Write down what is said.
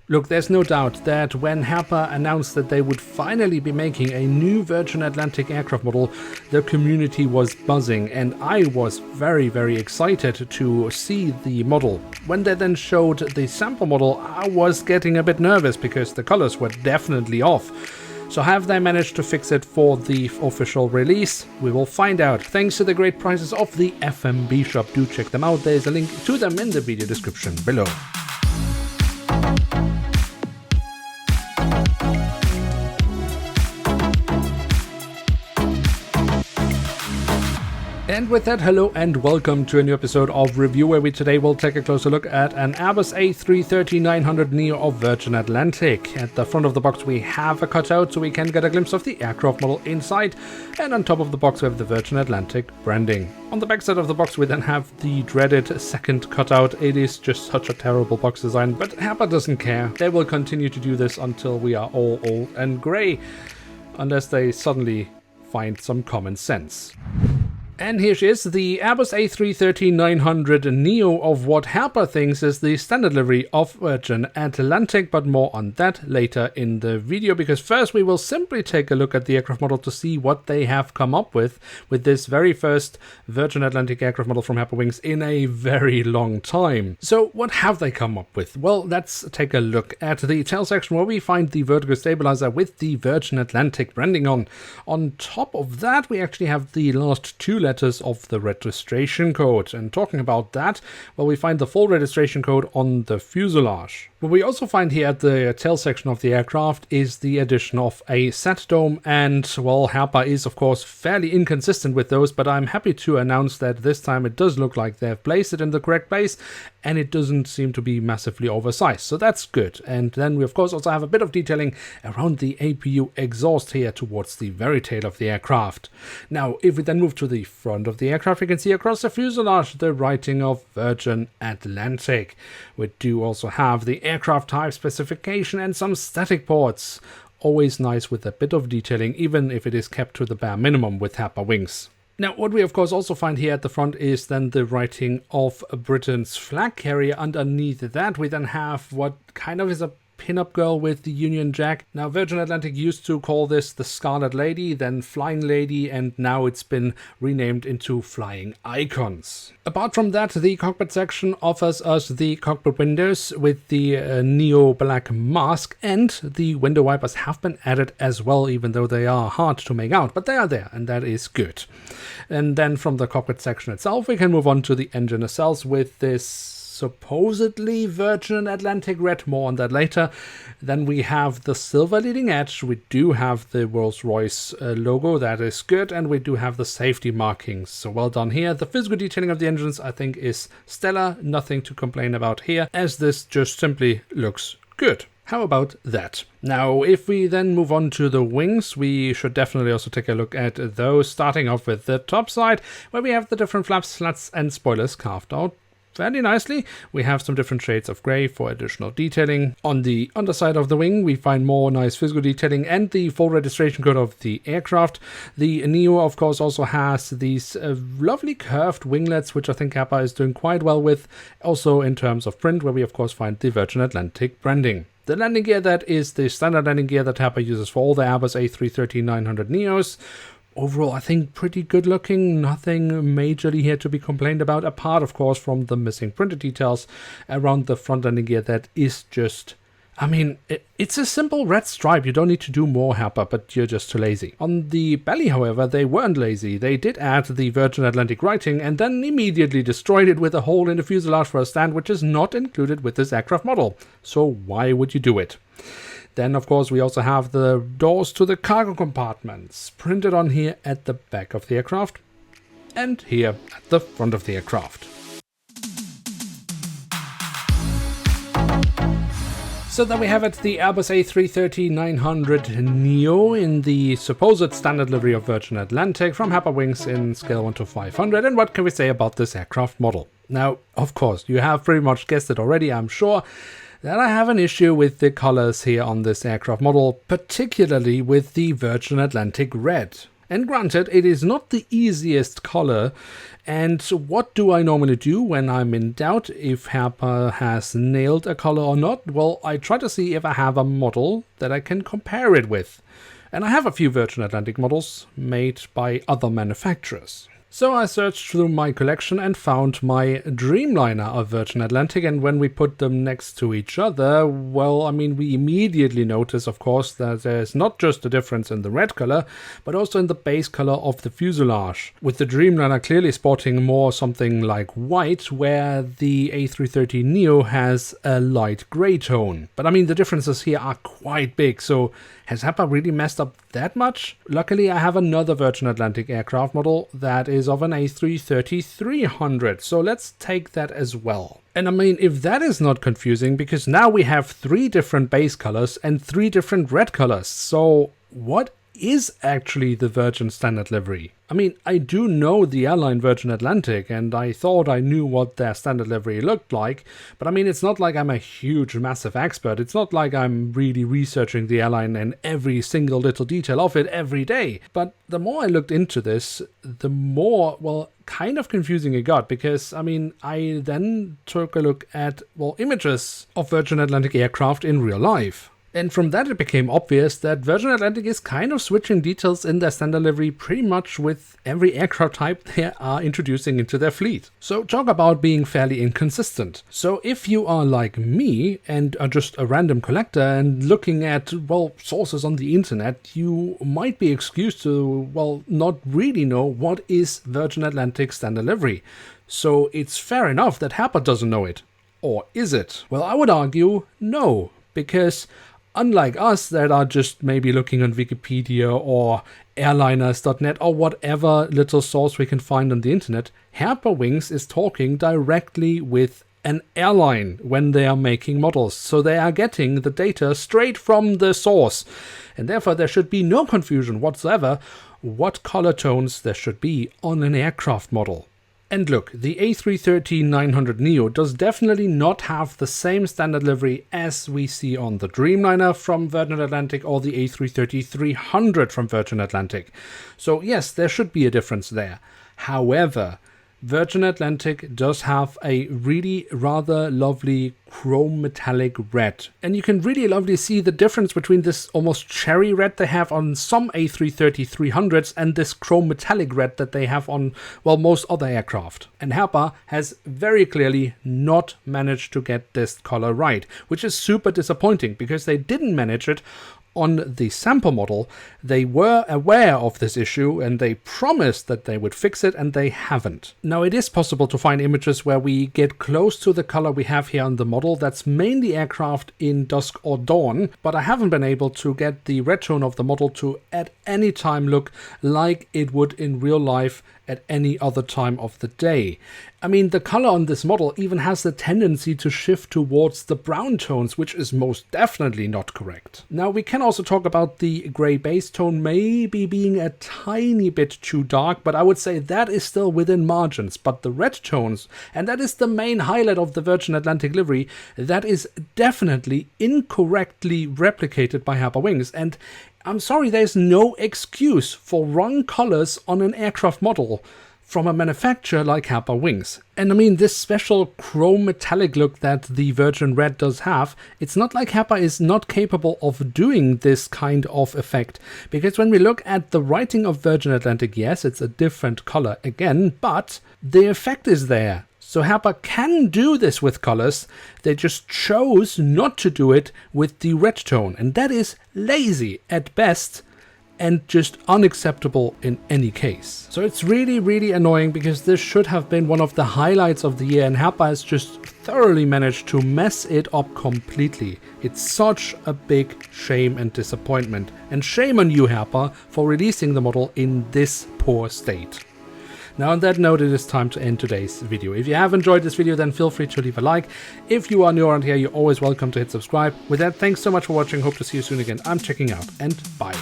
Look, there's no doubt that when Herpa announced that they would finally be making a new Virgin Atlantic aircraft model, the community was buzzing, and I was very, very excited to see the model. When they then showed the sample model, I was getting a bit nervous because the colors were definitely off. So have they managed to fix it for the official release? We will find out. Thanks to the great prices of the FMB shop. Do check them out. There's a link to them in the video description below. And with that, hello and welcome to a new episode of Review, where we today will take a closer look at an Airbus A330-900NEO of Virgin Atlantic. At the front of the box we have a cutout so we can get a glimpse of the aircraft model inside, and on top of the box we have the Virgin Atlantic branding. On the back side of the box we then have the dreaded second cutout. It is just such a terrible box design, but Herpa doesn't care. They will continue to do this until we are all old and grey, unless they suddenly find some common sense. And here she is, the Airbus A330-900NEO of what Herpa thinks is the standard livery of Virgin Atlantic, but more on that later in the video, because first we will simply take a look at the aircraft model to see what they have come up with this very first Virgin Atlantic aircraft model from Herpa Wings in a very long time. So what have they come up with? Well, let's take a look at the tail section where we find the vertical stabilizer with the Virgin Atlantic branding on. On top of that, we actually have the last two letters of the registration code. And talking about that, well, we find the full registration code on the fuselage. What we also find here at the tail section of the aircraft is the addition of a sat dome, and well, Herpa is of course fairly inconsistent with those, but I'm happy to announce that this time it does look like they've placed it in the correct place, and it doesn't seem to be massively oversized, so that's good. And then we of course also have a bit of detailing around the APU exhaust here towards the very tail of the aircraft. Now, if we then move to the front of the aircraft, we can see across the fuselage the writing of Virgin Atlantic. We do also have the aircraft type specification and some static ports. Always nice with a bit of detailing, even if it is kept to the bare minimum with Herpa Wings. Now, what we of course also find here at the front is then the writing of Britain's flag carrier. Underneath that we then have what kind of is a pin-up girl with the Union Jack. Now, Virgin Atlantic used to call this the Scarlet Lady, then Flying Lady, and now it's been renamed into Flying Icons. Apart from that, the cockpit section offers us the cockpit windows with the neo black mask, and the window wipers have been added as well, even though they are hard to make out, but they are there, and that is good. And then from the cockpit section itself, we can move on to the engine nacelles with this supposedly Virgin Atlantic red, more on that later. Then we have the silver leading edge. We do have the Rolls-Royce logo, that is good, and we do have the safety markings, so well done here. The physical detailing of the engines I think is stellar, nothing to complain about here, as this just simply looks good. How about that? Now, if we then move on to the wings, we should definitely also take a look at those, starting off with the top side, where we have the different flaps, slats and spoilers carved out fairly nicely. We have some different shades of grey for additional detailing. On the underside of the wing, we find more nice physical detailing and the full registration code of the aircraft. The Neo, of course, also has these lovely curved winglets, which I think Herpa is doing quite well with. Also in terms of print, where we of course find the Virgin Atlantic branding. The landing gear, that is the standard landing gear that Herpa uses for all the Airbus A330-900NEOs. Overall, I think pretty good looking, nothing majorly here to be complained about, apart of course from the missing printed details around the front landing gear. That is just, I mean, it's a simple red stripe. You don't need to do more, Herpa, but you're just too lazy. On the belly, however, they weren't lazy. They did add the Virgin Atlantic writing and then immediately destroyed it with a hole in the fuselage for a stand, which is not included with this aircraft model. So why would you do it? Then, of course, we also have the doors to the cargo compartments printed on here at the back of the aircraft and here at the front of the aircraft. So then we have it, the Airbus A330-900NEO in the supposed standard livery of Virgin Atlantic from Herpa Wings in scale 1 to 500. And what can we say about this aircraft model? Now, of course, you have pretty much guessed it already, I'm sure, that I have an issue with the colors here on this aircraft model, particularly with the Virgin Atlantic red. And granted, it is not the easiest color. And what do I normally do when I'm in doubt if Herpa has nailed a color or not? Well, I try to see if I have a model that I can compare it with. And I have a few Virgin Atlantic models made by other manufacturers. So I searched through my collection and found my Dreamliner of Virgin Atlantic, and when we put them next to each other, well, I mean, we immediately notice, of course, that there's not just a difference in the red color, but also in the base color of the fuselage, with the Dreamliner clearly sporting more something like white, where the A330neo has a light gray tone. But I mean, the differences here are quite big, so has Herpa really messed up that much? Luckily, I have another Virgin Atlantic aircraft model that is of an A330-300, so let's take that as well. And I mean, if that is not confusing, because now we have 3 different base colors and 3 different red colors, so what is actually the Virgin standard livery? I mean, I do know the airline Virgin Atlantic, and I thought I knew what their standard livery looked like, but I mean, it's not like I'm a huge, massive expert. It's not like I'm really researching the airline and every single little detail of it every day. But the more I looked into this, the more, well, kind of confusing it got, because, I mean, I then took a look at, well, images of Virgin Atlantic aircraft in real life. And from that it became obvious that Virgin Atlantic is kind of switching details in their standard livery pretty much with every aircraft type they are introducing into their fleet. So talk about being fairly inconsistent. So if you are like me and are just a random collector and looking at, well, sources on the internet, you might be excused to, well, not really know what is Virgin Atlantic standard livery. So it's fair enough that Herpa doesn't know it. Or is it? Well, I would argue no, because unlike us that are just maybe looking on Wikipedia or airliners.net or whatever little source we can find on the internet, Herpa Wings is talking directly with an airline when they are making models. So they are getting the data straight from the source. And therefore there should be no confusion whatsoever what color tones there should be on an aircraft model. And look, the A330-900NEO does definitely not have the same standard livery as we see on the Dreamliner from Virgin Atlantic or the A330-300 from Virgin Atlantic. So yes, there should be a difference there. However, Virgin Atlantic does have a really rather lovely chrome metallic red. And you can really lovely see the difference between this almost cherry red they have on some A330-300s and this chrome metallic red that they have on, well, most other aircraft. And Herpa has very clearly not managed to get this color right, which is super disappointing because they didn't manage it on the sample model. They were aware of this issue and they promised that they would fix it, and they haven't. Now, it is possible to find images where we get close to the color we have here on the model. That's mainly aircraft in dusk or dawn, but I haven't been able to get the red tone of the model to at any time look like it would in real life at any other time of the day. I mean, the color on this model even has the tendency to shift towards the brown tones, which is most definitely not correct. Now, we can also talk about the gray base tone maybe being a tiny bit too dark, but I would say that is still within margins. But the red tones, and that is the main highlight of the Virgin Atlantic livery, that is definitely incorrectly replicated by Herpa Wings. And I'm sorry, there's no excuse for wrong colors on an aircraft model from a manufacturer like Herpa Wings. And I mean, this special chrome metallic look that the Virgin Red does have, it's not like Herpa is not capable of doing this kind of effect. Because when we look at the writing of Virgin Atlantic, yes, it's a different color again, but the effect is there. So Herpa can do this with colors, they just chose not to do it with the red tone, and that is lazy at best and just unacceptable in any case. So it's really, really annoying because this should have been one of the highlights of the year, and Herpa has just thoroughly managed to mess it up completely. It's such a big shame and disappointment, and shame on you, Herpa, for releasing the model in this poor state. Now, on that note, it is time to end today's video. If you have enjoyed this video, then feel free to leave a like. If you are new around here, you're always welcome to hit subscribe. With that, thanks so much for watching. Hope to see you soon again. I'm checking out, and bye.